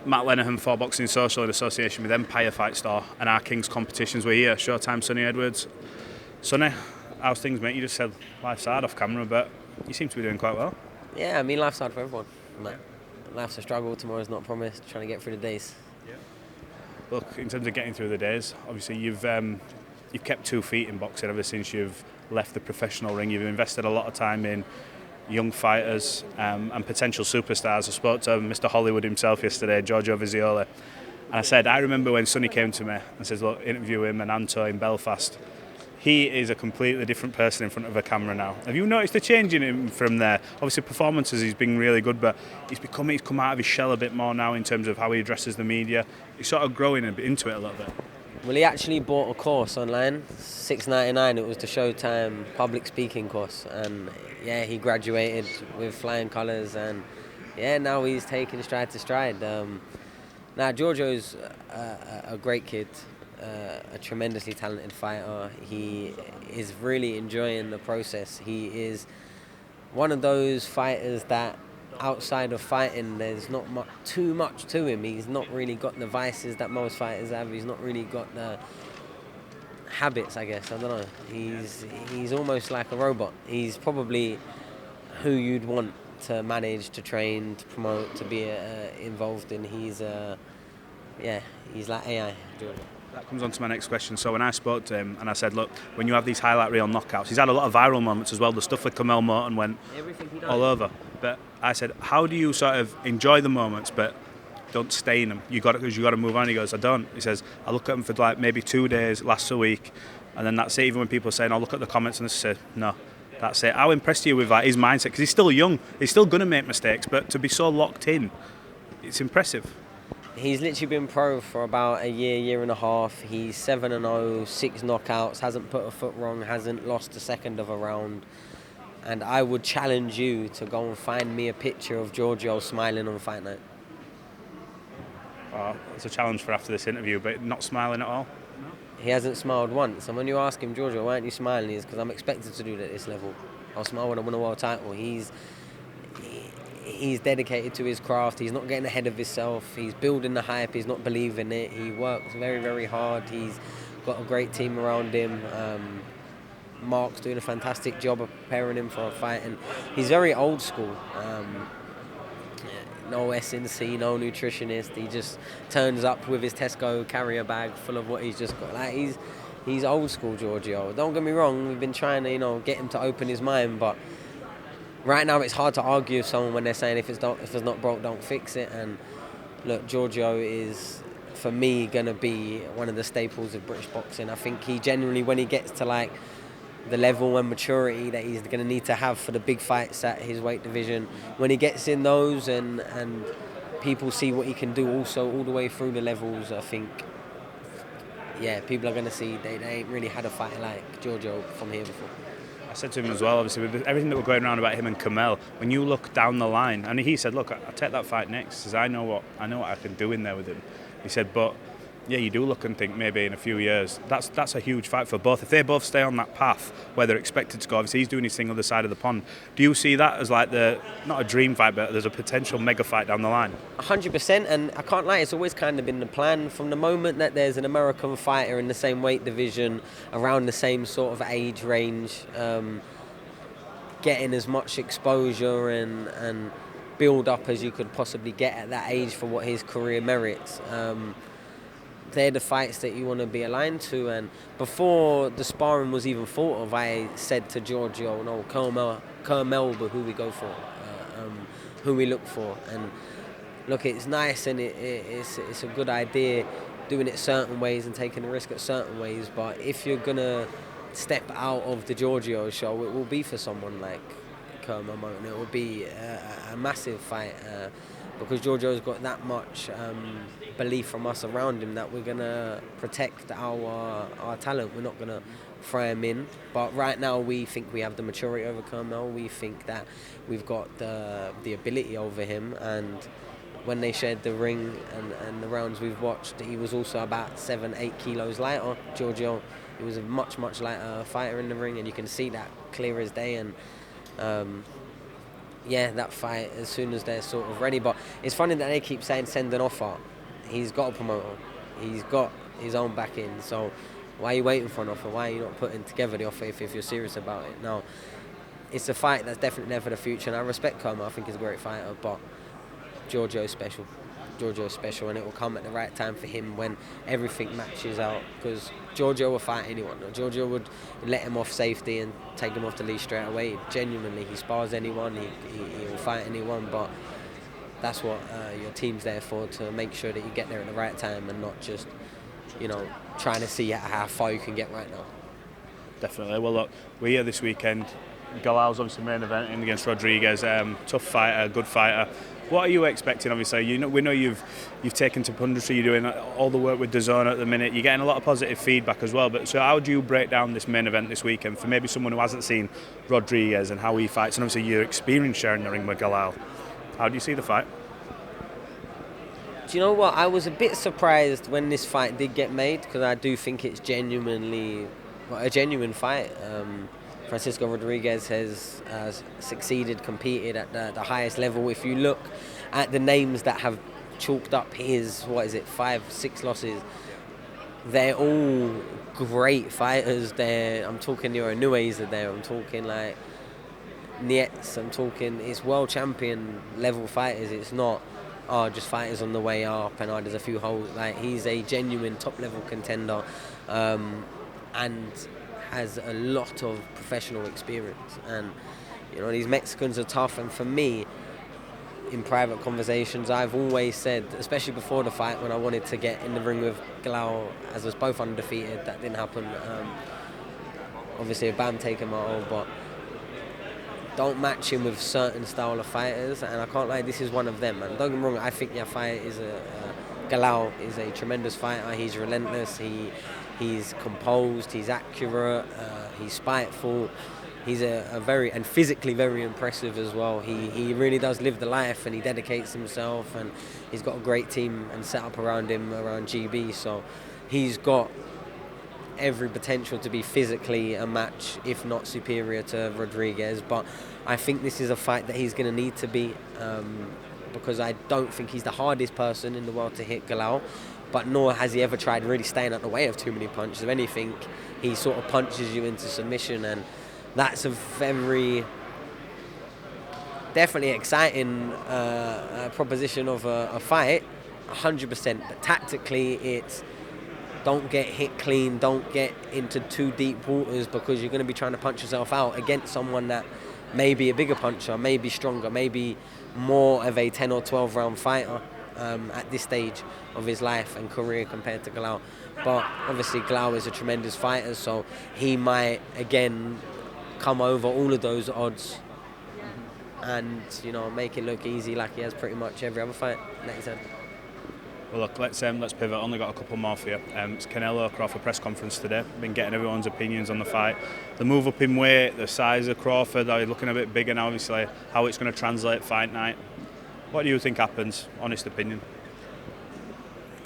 Matt Lenihan for Boxing Social in association with Empire Fight Store and our King's competitions. We're here, Showtime, Sonny Edwards. Sonny, how's things, mate? You just said life's hard off camera, but you seem to be doing quite well. Yeah, I mean, life's hard for everyone. Life's a struggle, tomorrow's not promised, trying to get through the days. Yeah. Look, in terms of getting through the days, obviously you've kept 2 feet in boxing ever since you've left the professional ring. You've invested a lot of time in young fighters and potential superstars. I spoke to Mr. Hollywood himself yesterday, Giorgio Visioli, and I said, I remember when Sonny came to me and says, look, interview him and Anto in Belfast. He is a completely different person in front of a camera now. Have you noticed a change in him from there? Obviously performances, he's been really good, but he's come out of his shell a bit more now in terms of how he addresses the media. He's sort of growing a bit into it a little bit. Well, he actually bought a course online, $6.99. It was the Showtime public speaking course, and yeah, he graduated with flying colours, and yeah, now he's taking stride to stride. Now, Giorgio's a great kid, a tremendously talented fighter. He is really enjoying the process. He is one of those fighters that outside of fighting, there's not too much to him. He's not really got the vices that most fighters have. He's not really got the habits, I guess. I don't know. He's almost like a robot. He's probably who you'd want to manage, to train, to promote, to be involved in. He's like AI. That comes on to my next question. So when I spoke to him and I said, look, when you have these highlight reel knockouts, he's had a lot of viral moments as well. The stuff with Kamal Morton went all over. But I said, how do you sort of enjoy the moments but don't stay in them? You got to move on. He goes, I don't. He says, I look at them for like maybe 2 days, lasts a week, and then that's it. Even when people are saying, I'll look at the comments and they say, no, that's it. How impressed are you with like his mindset? Because he's still young. He's still going to make mistakes, but to be so locked in, it's impressive. He's literally been pro for about a year and a half. He's 7-0, 6 knockouts, hasn't put a foot wrong, hasn't lost a second of a round. And I would challenge you to go and find me a picture of Giorgio smiling on fight night. Oh, it's a challenge for after this interview, but not smiling at all? No. He hasn't smiled once. And when you ask him, Giorgio, why aren't you smiling? He's because I'm expected to do that at this level. I'll smile when I win a world title. He's dedicated to his craft. He's not getting ahead of himself. He's building the hype. He's not believing it. He works very, very hard. He's got a great team around him. Mark's doing a fantastic job of preparing him for a fight. And he's very old school. No S&C, no nutritionist. He just turns up with his Tesco carrier bag full of what he's just got. Like he's old school, Giorgio. Don't get me wrong. We've been trying to, get him to open his mind, but right now it's hard to argue with someone when they're saying if it's not broke, don't fix it. And look, Giorgio is, for me, going to be one of the staples of British boxing. I think he genuinely, when he gets to like the level and maturity that he's going to need to have for the big fights at his weight division, when he gets in those and people see what he can do also all the way through the levels, I think, yeah, people are going to see they ain't really had a fighter like Giorgio from here before. I said to him as well, obviously, with everything that we're going around about him and Kamal, when you look down the line, and he said, look, I'll take that fight next, he says, I know what I can do in there with him. He said, but yeah, you do look and think maybe in a few years, that's a huge fight for both. If they both stay on that path where they're expected to go, obviously he's doing his thing on the side of the pond. Do you see that as like not a dream fight, but there's a potential mega fight down the line? 100%, and I can't lie, it's always kind of been the plan from the moment that there's an American fighter in the same weight division, around the same sort of age range, getting as much exposure and build up as you could possibly get at that age for what his career merits. They're the fights that you want to be aligned to. And before the sparring was even thought of, I said to Giorgio, no, Kamal, but who we go for, who we look for. And look, it's nice and it's a good idea doing it certain ways and taking a risk at certain ways. But if you're going to step out of the Giorgio show, it will be for someone like Kamal, and it will be a massive fight. Because Giorgio's got that much belief from us around him that we're going to protect our talent. We're not going to throw him in. But right now we think we have the maturity over Kamal. We think that we've got the ability over him. And when they shared the ring and the rounds we've watched, he was also about 7-8 kilos lighter. Giorgio, he was a much, much lighter fighter in the ring, and you can see that clear as day. And that fight as soon as they're sort of ready. But it's funny that they keep saying send an offer. He's got a promoter. He's got his own backing. So why are you waiting for an offer? Why are you not putting together the offer if you're serious about it? No, it's a fight that's definitely there for the future. And I respect Kamal. I think he's a great fighter. But Giorgio's special. And it will come at the right time for him when everything matches out, because Giorgio will fight anyone. Giorgio would let him off safety and take him off the leash straight away. Genuinely, he spars anyone, he will fight anyone, but that's what your team's there for, to make sure that you get there at the right time and not just, trying to see how far you can get right now. Definitely. Well, look, we're here this weekend. Galal's obviously main eventing against Rodriguez. Tough fighter, good fighter. What are you expecting? Obviously, we know you've taken to punditry. You're doing all the work with DAZN at the minute. You're getting a lot of positive feedback as well. But so, how do you break down this main event this weekend for maybe someone who hasn't seen Rodriguez and how he fights, and obviously your experience sharing the ring with Galal? How do you see the fight? Do you know what? I was a bit surprised when this fight did get made, because I do think it's genuinely a genuine fight. Francisco Rodriguez has succeeded, competed at the highest level. If you look at the names that have chalked up his, 5-6 losses, they're all great fighters. I'm talking Nuez there, I'm talking like Nietz, I'm talking, it's world champion level fighters. It's not just fighters on the way up and there's a few holes. Like, he's a genuine top level contender, and has a lot of professional experience. And these Mexicans are tough, and for me, in private conversations, I've always said, especially before the fight when I wanted to get in the ring with Galal, as us both undefeated, that didn't happen. Obviously a BAM taking my all, but don't match him with certain style of fighters, and I can't lie, this is one of them. And don't get me wrong, I think Galal is a tremendous fighter. He's relentless, he's composed, he's accurate, he's spiteful. He's a very, and physically very impressive as well. He really does live the life, and he dedicates himself, and he's got a great team and set up around him, around GB. So he's got every potential to be physically a match, if not superior to Rodriguez. But I think this is a fight that he's going to need to be, because I don't think he's the hardest person in the world to hit Galal, but nor has he ever tried really staying out the way of too many punches. If anything, he sort of punches you into submission, and that's a very, definitely exciting proposition of a fight, 100%. But tactically, it's don't get hit clean, don't get into too deep waters, because you're going to be trying to punch yourself out against someone that may be a bigger puncher, may be stronger, maybe more of a 10 or 12 round fighter at this stage of his life and career compared to Galal. But obviously Galal is a tremendous fighter, so he might again come over all of those odds and make it look easy like he has pretty much every other fight that he's had. Well, look, let's pivot. Only got a couple more for you. It's Canelo Crawford press conference today. Been getting everyone's opinions on the fight. The move up in weight, the size of Crawford, are looking a bit bigger now, obviously, how it's going to translate fight night. What do you think happens? Honest opinion.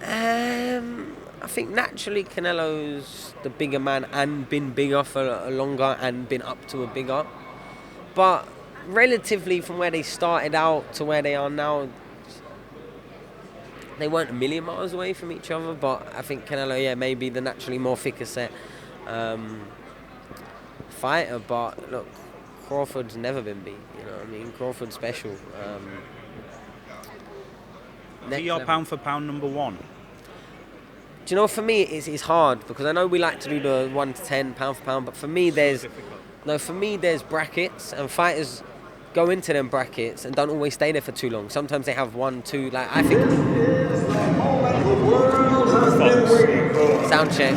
I think naturally Canelo's the bigger man and been bigger for longer and been up to a bigger. But relatively from where they started out to where they are now, they weren't a million miles away from each other. But I think Canelo, maybe the naturally more thicker set fighter. But look, Crawford's never been beat. Crawford's special. Is he your pound for pound number one? Do you know, for me it's hard, because I know we like to do the 1 to 10 pound for pound, but for me there's brackets, and fighters go into them brackets and don't always stay there for too long. Sometimes they have 1, 2, like I think sound check.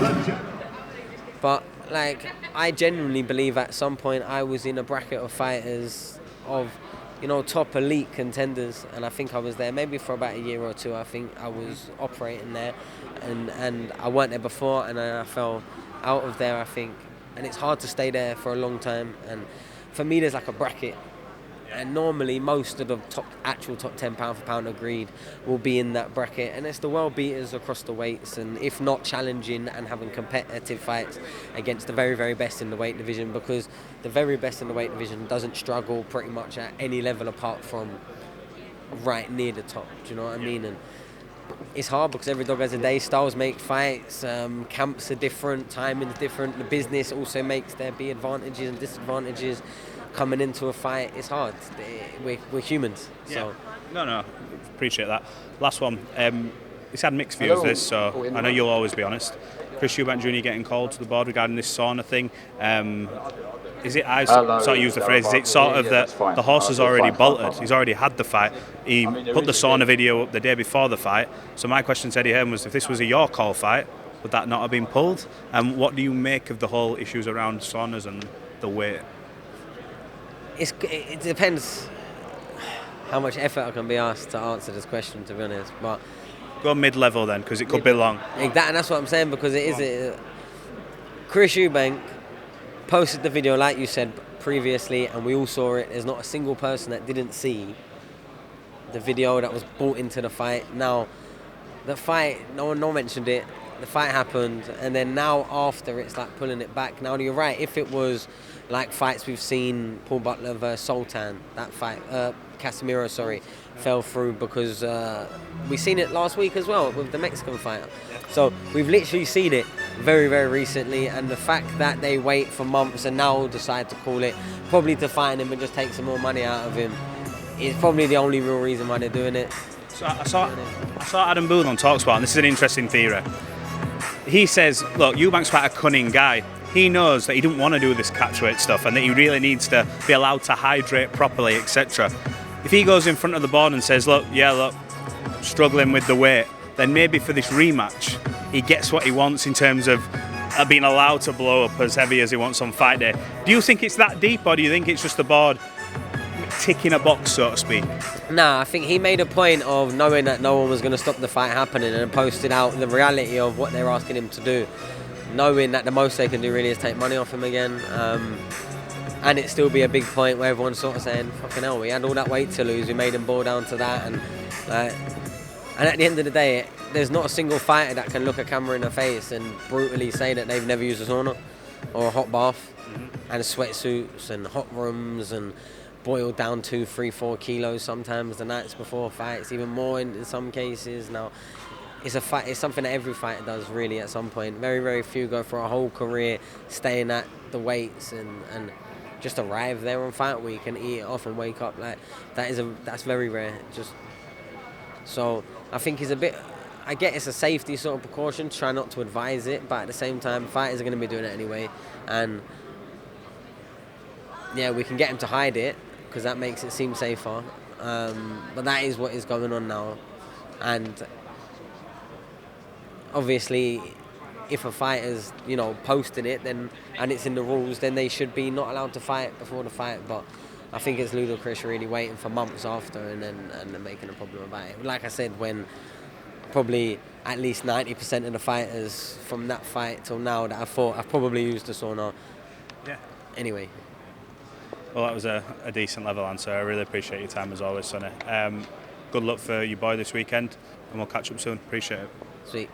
But like, I genuinely believe at some point I was in a bracket of fighters of top elite contenders, and I think I was there maybe for about a year or two. I think I was operating there, and I weren't there before, and I fell out of there, I think. And it's hard to stay there for a long time, and for me there's like a bracket And normally most of the actual top 10 pound for pound agreed will be in that bracket, and it's the world beaters across the weights, and if not challenging and having competitive fights against the very, very best in the weight division, because the very best in the weight division doesn't struggle pretty much at any level apart from right near the top. Do you know what I mean? And it's hard because every dog has a day. Styles make fights, camps are different, timing's different. The business also makes there be advantages and disadvantages coming into a fight. It's hard. We're humans. So. No, appreciate that. Last one. It's had mixed views, this, so I know you'll always be honest. Chris Eubank Jr. getting called to the board regarding this sauna thing. Is it, I sort of use the phrase, is it sort of that the horse has already bolted, he's already had the fight, he put the sauna video up the day before the fight, so my question to Eddie Hearn was, if this was a your call fight, would that not have been pulled? And what do you make of the whole issues around saunas and the weight? It depends how much effort I can be asked to answer this question, to be honest, but... Go mid-level then, because it could be long. And that's what I'm saying, because it is... Chris Eubank posted the video, like you said previously, and we all saw it. There's not a single person that didn't see the video that was brought into the fight. Now, the fight, no one mentioned it. The fight happened, and then now after, it's like pulling it back. Now, you're right. If it was like fights we've seen, Paul Butler versus Sultan, that fight, Casemiro, fell through because we seen it last week as well with the Mexican fighter. So we've literally seen it very, very recently, and the fact that they wait for months and now decide to call it, probably to find him and just take some more money out of him, is probably the only real reason why they're doing it. So I saw Adam Boone on TalkSport, and this is an interesting theory. He says, look, Eubank's quite a cunning guy. He knows that he didn't want to do this catchweight stuff and that he really needs to be allowed to hydrate properly, etc. If he goes in front of the board and says, look, struggling with the weight, then maybe for this rematch, he gets what he wants in terms of being allowed to blow up as heavy as he wants on fight day. Do you think it's that deep, or do you think it's just the board ticking a box, so to speak? Nah, I think he made a point of knowing that no one was going to stop the fight happening and posted out the reality of what they're asking him to do, knowing that the most they can do really is take money off him again. And it still be a big point where everyone's sort of saying, fucking hell, we had all that weight to lose, we made him boil down to that. And at the end of the day, there's not a single fighter that can look a camera in the face and brutally say that they've never used a sauna or a hot bath and sweatsuits and hot rooms and boiled down 2, 3, 4 kilos sometimes the nights before fights, even more in some cases. Now, it's something that every fighter does really at some point. Very, very few go for a whole career staying at the weights and just arrive there on fight week and eat it off and wake up like that's very rare. So I think it's a bit. I get it's a safety sort of precaution. Try not to advise it, but at the same time, fighters are going to be doing it anyway, and yeah, we can get them to hide it because that makes it seem safer. But that is what is going on now, and obviously, if a fighter's posting it, then and it's in the rules, then they should be not allowed to fight before the fight. But I think it's ludicrous really waiting for months after and then making a problem about it. Like I said, when probably at least 90% of the fighters from that fight till now that I've probably used a sauna. Yeah. Anyway. Well, that was a decent level answer. I really appreciate your time as always, Sonny. Good luck for your boy this weekend, and we'll catch up soon. Appreciate it. Sweet.